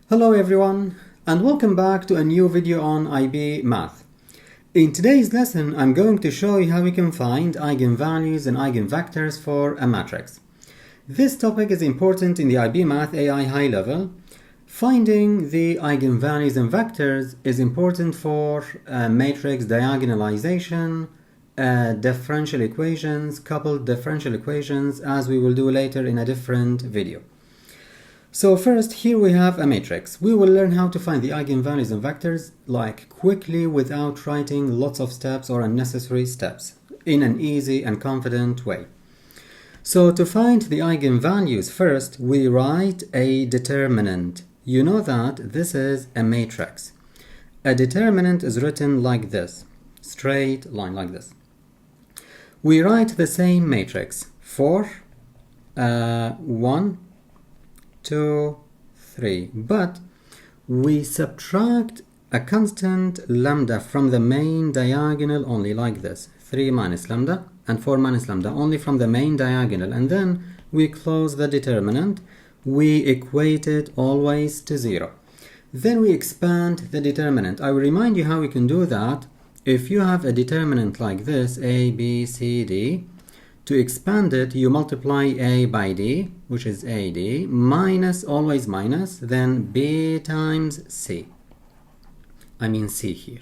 Hello everyone, and welcome back to a new video on IB Math. In today's lesson, I'm going to show you how we can find eigenvalues and eigenvectors for a matrix. This topic is important in the IB Math AI high level. Finding the eigenvalues and vectors is important for matrix diagonalization, differential equations, coupled differential equations, as we will do later in a different video. So first, here we have a matrix. We will learn how to find the eigenvalues and vectors quickly without writing lots of steps or unnecessary steps in an easy and confident way. So to find the eigenvalues, first we write a determinant. You know that this is a matrix. A determinant is written like this, straight line like this. We write the same matrix for 1, 2, 3, but we subtract a constant lambda from the main diagonal only like this, 3 minus lambda and 4 minus lambda only from the main diagonal, and then we close the determinant. We equate it always to 0. Then we expand the determinant. I will remind you how we can do that. If you have a determinant like this, a, b, c, d, to expand it, you multiply a by d, which is ad, minus, always minus, then b times c. I mean c here.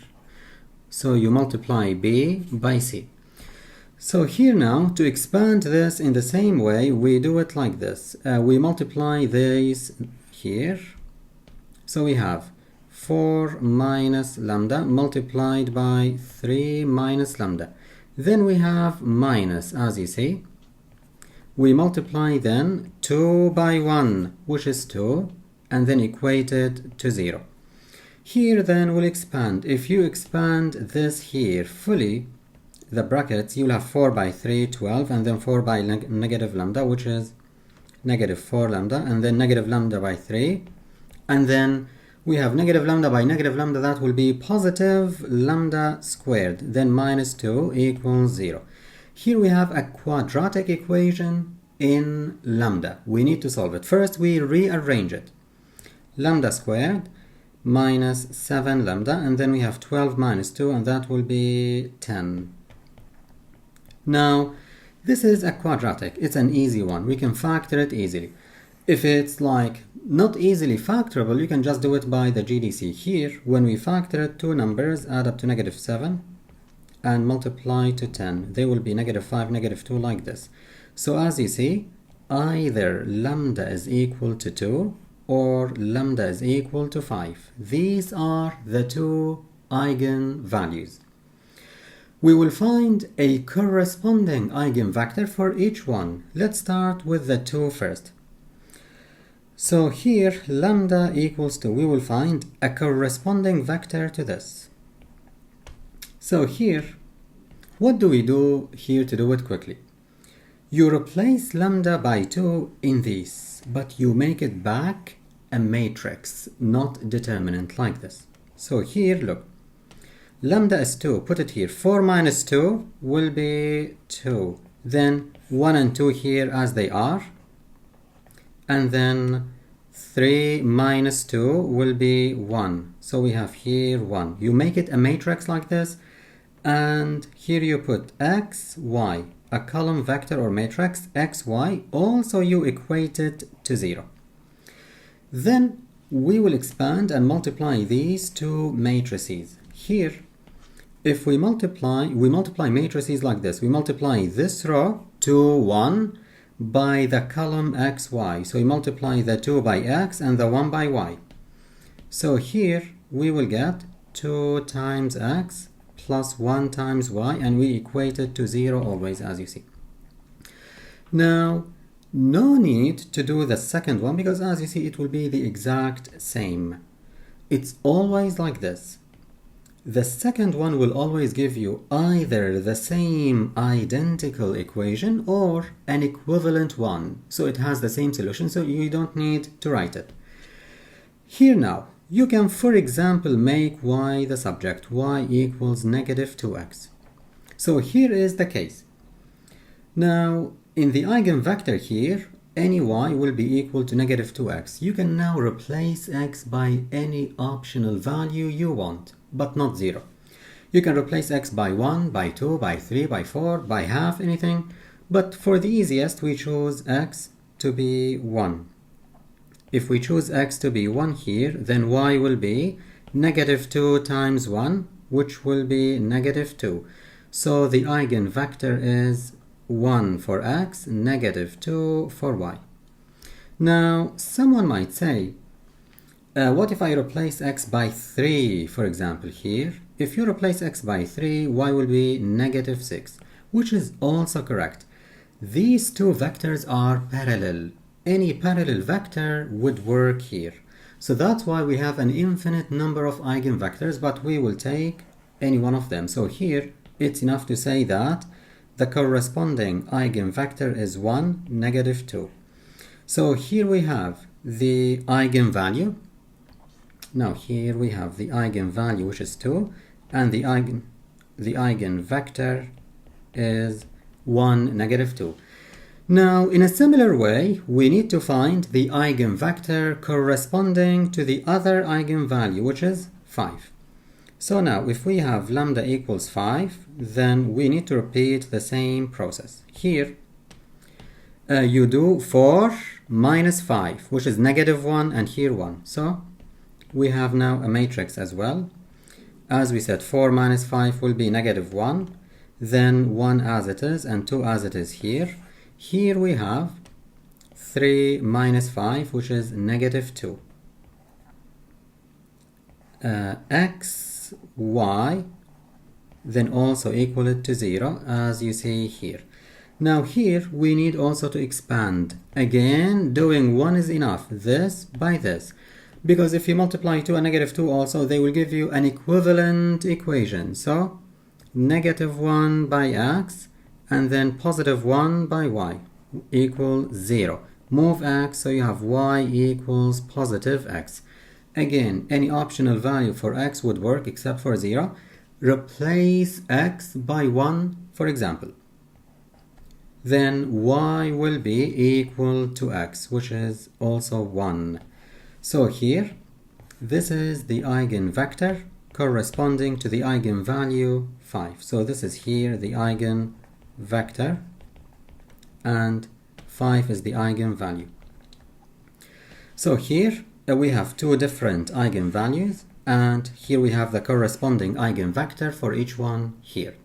So you multiply b by c. So here now, to expand this in the same way, we do it like this. We multiply these here. So we have 4 minus lambda multiplied by 3 minus lambda. Then we have minus, as you see. We multiply then 2 by 1, which is 2, and then equate it to 0. Here then we'll expand. If you expand this here fully, the brackets, you'll have 4 by 3, 12, and then 4 by negative lambda, which is negative 4 lambda, and then negative lambda by 3, and then we have negative lambda by negative lambda, that will be positive lambda squared, then minus 2 equals 0. Here we have a quadratic equation in lambda. We need to solve it. First, we rearrange it. Lambda squared minus 7 lambda, and then we have 12 minus 2, and that will be 10. Now, this is a quadratic. It's an easy one. We can factor it easily. If it's not easily factorable, you can just do it by the GDC. Here, when we factor it, two numbers add up to negative 7 and multiply to 10. They will be negative 5, negative 2 like this. So as you see, either lambda is equal to 2 or lambda is equal to 5. These are the two eigenvalues. We will find a corresponding eigenvector for each one. Let's start with the 2 first. So here, lambda equals 2. We will find a corresponding vector to this. So here, what do we do here to do it quickly? You replace lambda by 2 in this, but you make it back a matrix, not determinant like this. So here, look, lambda is 2. Put it here. 4 minus 2 will be 2. Then 1 and 2 here as they are. And then 3 minus 2 will be 1. So we have here 1. You make it a matrix like this, and here you put x, y, a column vector or matrix, x, y. Also you equate it to 0. Then we will expand and multiply these two matrices. Here, if we multiply matrices like this. We multiply this row to 1 by the column x, y. So we multiply the 2 by x and the 1 by y. So here we will get 2 times x plus 1 times y, and we equate it to 0 always, as you see. Now, no need to do the second one, because as you see, it will be the exact same. It's always like this. The second one will always give you either the same identical equation or an equivalent one. So it has the same solution, so you don't need to write it. Here now, you can, for example, make y the subject, y equals negative 2x. So here is the case. Now, in the eigenvector here, any y will be equal to negative 2x. You can now replace x by any optional value you want, but not 0. You can replace x by 1, by 2, by 3, by 4, by half, anything. But for the easiest, we choose x to be 1. If we choose x to be 1 here, then y will be negative 2 times 1, which will be negative 2. So the eigenvector is 1 for x, negative 2 for y. Now, someone might say, what if I replace x by 3, for example, here? If you replace x by 3, y will be negative 6, which is also correct. These two vectors are parallel. Any parallel vector would work here. So that's why we have an infinite number of eigenvectors, but we will take any one of them. So here, it's enough to say that the corresponding eigenvector is 1, negative 2. So here we have the eigenvalue. Now here we have the eigenvalue, which is 2, and the eigenvector is 1, negative 2. Now, in a similar way, we need to find the eigenvector corresponding to the other eigenvalue, which is 5. So now, if we have lambda equals 5, then we need to repeat the same process. Here, you do 4 minus 5, which is negative 1, and here 1. So, we have now a matrix as well. As we said, 4 minus 5 will be negative 1, then 1 as it is, and 2 as it is here. Here we have 3 minus 5, which is negative 2. X, y, then also equal it to 0, as you see here. Now here we need also to expand. Again, doing 1 is enough, this by this. Because if you multiply 2 and negative 2 also, they will give you an equivalent equation. So, negative 1 by x, and then positive 1 by y equals 0. Move x, so you have y equals positive x. Again, any optional value for x would work except for 0. Replace x by 1, for example. Then y will be equal to x, which is also 1. So here, this is the eigenvector corresponding to the eigenvalue 5. So this is here the eigenvector, and 5 is the eigenvalue. So here we have two different eigenvalues, and here we have the corresponding eigenvector for each one here.